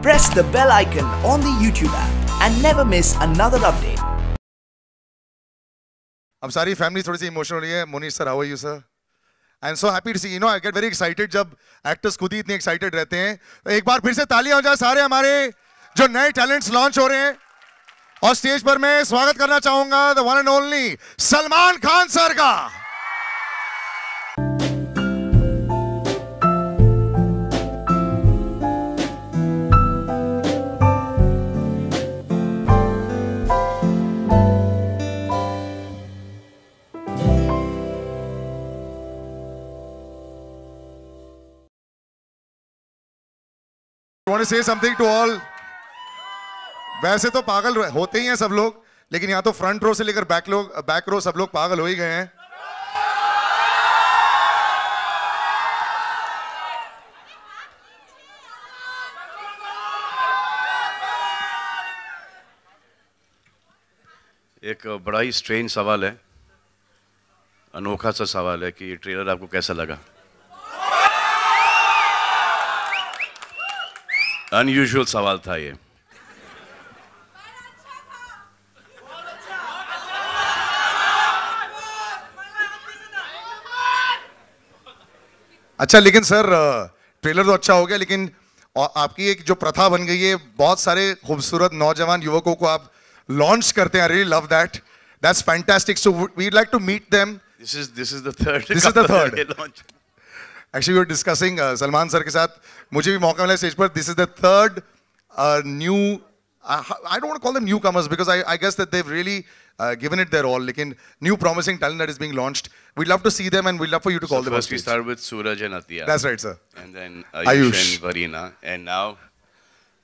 Press the bell icon on the YouTube app and never miss another update. अब सारी family थोड़ी सी emotional हो रही है. Monish sir, how are you sir? I am so happy to see, you know, I get very excited जब actors खुद ही इतने एक्साइटेड रहते हैं. तो एक बार फिर से तालियां हो जाए सारे हमारे जो नए टैलेंट्स लॉन्च हो रहे हैं. और स्टेज पर मैं स्वागत करना चाहूंगा the one and only Salman Khan sir का. I want to say something to all. वैसे तो पागल होते ही हैं सब लोग, लेकिन यहाँ तो फ्रंट रो से लेकर बैक रो सब लोग पागल हो ही गए हैं. एक बड़ा ही स्ट्रेंज सवाल है, अनोखा सा सवाल है कि ये ट्रेलर आपको कैसा लगा? अनयूजुअल सवाल था ये. अच्छा, लेकिन सर ट्रेलर तो अच्छा हो गया, लेकिन आपकी एक जो प्रथा बन गई है, बहुत सारे खूबसूरत नौजवान युवकों को आप लॉन्च करते हैं. I really love that. That's fantastic. So we'd like to meet them. This is the third. This is the third. launch. Actually, we were discussing Salman sir के साथ, मुझे भी मौका मिला स्टेज पर. This is the third new. I don't want to call them newcomers because I guess that they've really given it their all. लेकिन new promising talent that is being launched. We'd love to see them and we'd love for you to call them. First we start with Suraj and Atiya. That's right, sir. And then Ayush and Varina, and now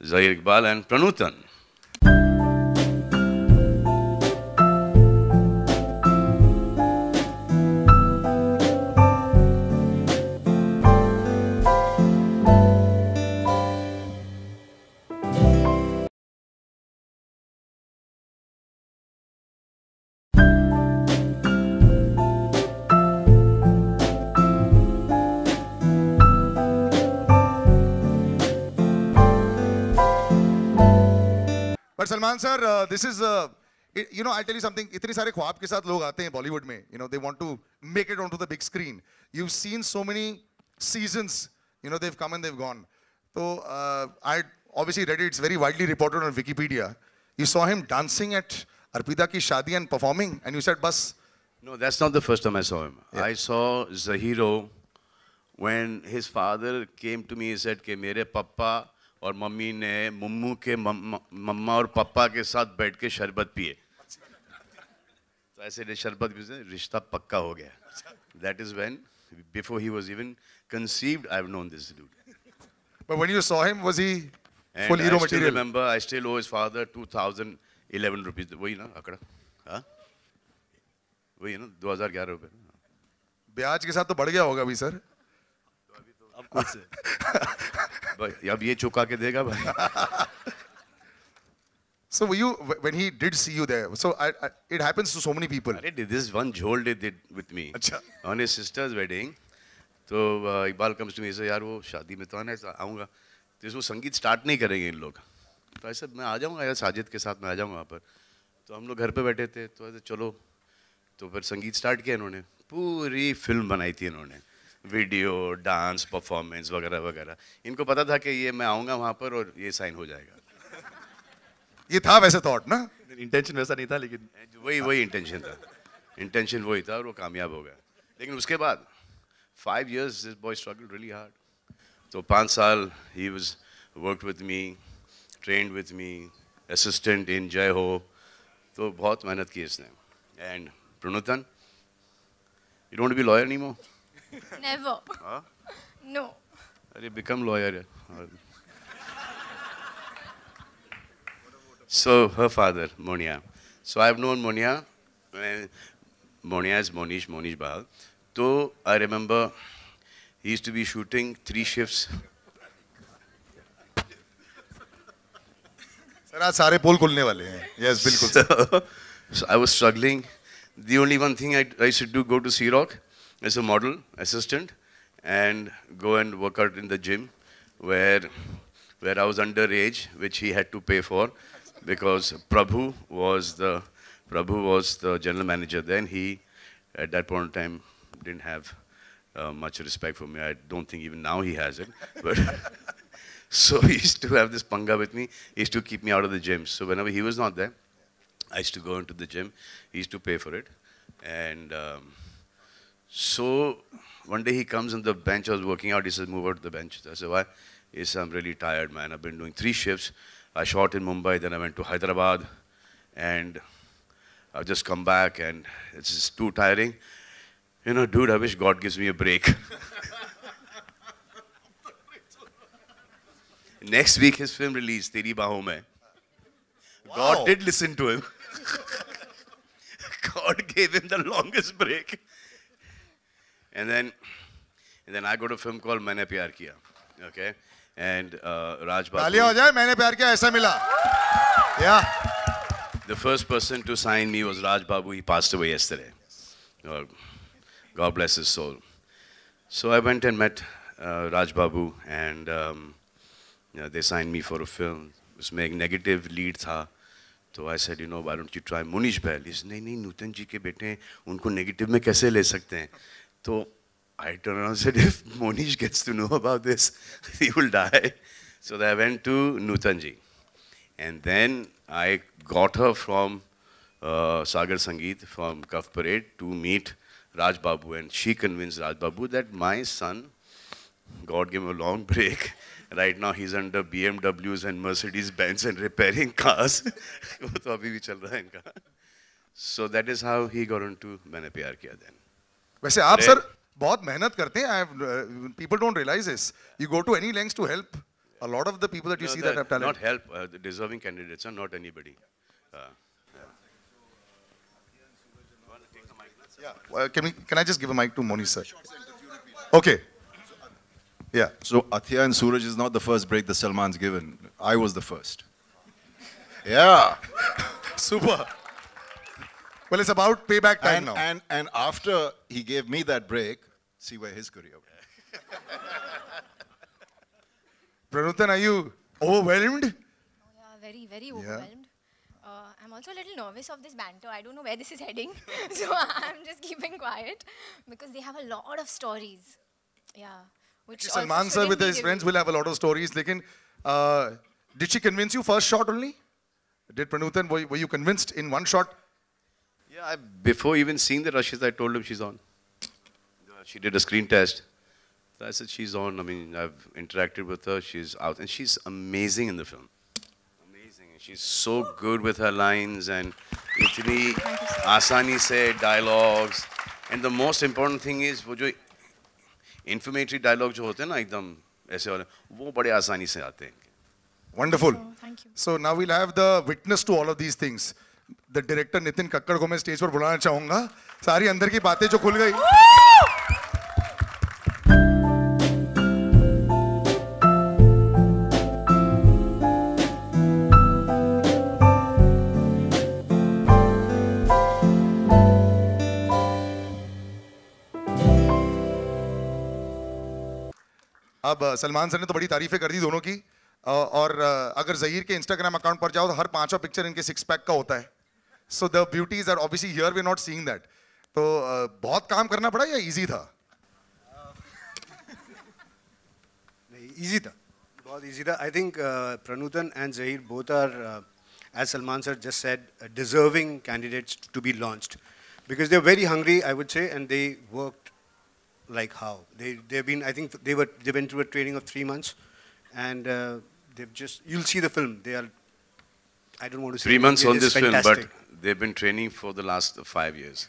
Zahir Iqbal and Pranutan. But Salman sir, this is, you know, I'll tell you something. इतने सारे ख्वाब के साथ लोग आते हैं बॉलीवुड में. You know, they want to make it onto the big screen. You've seen so many seasons. You know, they've come and they've gone. So I obviously read it. It's very widely reported on Wikipedia. You saw him dancing at Arpita ki shadi and performing, and you said, "Bas." No, that's not the first time I saw him. Yeah. I saw Zahiro when his father came to me. He said कि मेरे पापा और mummy ने मुम्मू के मम्मा और पापा के साथ बैठ के शरबत पिए. तो ऐसे शरबत पिए रिश्ता पक्का हो गया. That is when, before he was even conceived, I've known this dude. But when you saw him, was he full hero material? I still remember, I still owe his father 2011 rupees. वही ना आंकड़ा? हाँ? वही है ना 2011 रुपए. ब्याज के साथ तो बढ़ गया होगा अभी सर. अब खुद से. भाई अब ये चुका के देगा भाई. So you, when he did see you there, so it happens to so many people. This one jhol they did with me on his sister's wedding. तो इकबाल comes to me से यार वो शादी में तो आना है, आऊँगा. तो इसको संगीत स्टार्ट नहीं करेंगे इन लोग. तो ऐसे मैं आ जाऊँगा यार, साजिद के साथ मैं आ जाऊँगा वहाँ पर. तो हम लोग घर पे बैठे थे, तो ऐसे चलो. तो फिर संगीत स्टार्ट किया इन्होंने. पूरी फिल्म बनाई थी इन्होंने, वीडियो, डांस, परफॉर्मेंस वगैरह वगैरह. इनको पता था कि ये मैं आऊँगा वहाँ पर और ये साइन हो जाएगा. ये था वैसे थॉट ना, इंटेंशन वैसा नहीं था, लेकिन वही इंटेंशन था. इंटेंशन वही था और वो कामयाब हो गया. लेकिन उसके बाद 5 years this boy struggled really hard. तो 5 साल he was worked with me, trained with me, assistant in Jai Ho. तो बहुत मेहनत की इसने. And Pranutan, you don't want to be lawyer anymore? Never. Huh? No. अरे become lawyer. So her father, Monia. So I've known Monia. Monia is Monish Bahal. So I remember he used to be shooting 3 shifts. Sir आज सारे पोल खुलने वाले हैं. Yes, बिल्कुल. So I was struggling. The only one thing I used to do, go to Sea Rock as a model assistant and go and work out in the gym where where I was underage, which he had to pay for, because Prabhu was the general manager then. He, at that point in time, didn't have much respect for me. I don't think even now he has it. But so he used to have this panga with me. He used to keep me out of the gym. So whenever he was not there, I used to go into the gym. He used to pay for it. And so one day he comes on the bench. I was working out. He says, move out to the bench. I said, why? He said, I'm really tired, man. I've been doing 3 shifts. I shot in Mumbai, then I went to Hyderabad. And I've just come back, and it's just too tiring. You know, dude, I wish God gives me a break. Next week, his film released, Teri Baahon Mein. Wow. God did listen to him. God gave him the longest break. And then I got a film called Maine Pyar Kiya. Okay? And Raj Babu. तालियां हो जाए, मैंने प्यार किया ऐसा मिला. Yeah. The first person to sign me was Raj Babu. He passed away yesterday. God bless his soul. So I went and met Raj Babu, and they signed me for a film. उसमें एक negative lead था. So I said, why don't you try Munish Bahl? He said, नहीं, नूतन जी के बेटे उनको negative में कैसे ले सकते हैं? So I turned around and said, if Monish gets to know about this, he will die. So I went to Nutan ji. And then I got her from Sagar Sangeet, from Kaf Parade, to meet Raj Babu. And she convinced Raj Babu that my son, God gave him a long break. Right now he's under BMWs and Mercedes-Benz and repairing cars. So that is how he got into Maine Pyar Kiya then. वैसे आप sir बहुत मेहनत करते हैं. People don't realize this. You go to any lengths to help a lot of the people that you see that have talent. Not help, the deserving candidates, not anybody. Yeah. Can I just give a mic to Monish sir? Okay. Yeah. So Athiya and Suraj is not the first break the Salman's given. I was the first. Yeah. Super. Well, it's about payback time now. And after he gave me that break, see where his career went. Pranutan, are you overwhelmed? Oh, yeah, very, very overwhelmed. I'm also a little nervous of this banter. I don't know where this is heading. So I'm just keeping quiet because they have a lot of stories. Yeah. Which Salman sir with his friends will have a lot of stories. Lekin, did she convince you first shot only? Did Pranutan, were you convinced in one shot? Yeah, before even seeing the rushes, I told him she's on. She did a screen test. So I said, she's on. I mean, I've interacted with her. She's out. And she's amazing in the film. Amazing. She's so good with her lines and itni asani se dialogues. And the most important thing is, wo jo inflammatory dialogue jo hote na ekdam aise wale, wo bade asani se aate hain. Wonderful. Oh, thank you. So now we'll have the witness to all of these things. The director Nitin Kakkar को मैं stage पर बुलाना चाहूंगा. सारी अंदर की बातें जो खुल गई. अब सलमान सर ने तो बड़ी तारीफें कर दी दोनों की. और अगर ज़हीर के इंस्टाग्राम अकाउंट पर जाओ तो हर 5वां पिक्चर इनके 6 पैक का होता है. So the beauties are obviously here. We're not seeing that. तो बहुत काम करना पड़ा या easy था? Easy था, बहुत easy था. I think Pranutan and Zahir both are, as Salman sir just said, deserving candidates to be launched, because they're very hungry, I would say, and they worked like how. They've been, I think they went through a training of 3 months, and they've just, you'll see the film. They are, I don't want to say 3 months on this film, fantastic. but they've been training for the last 5 years.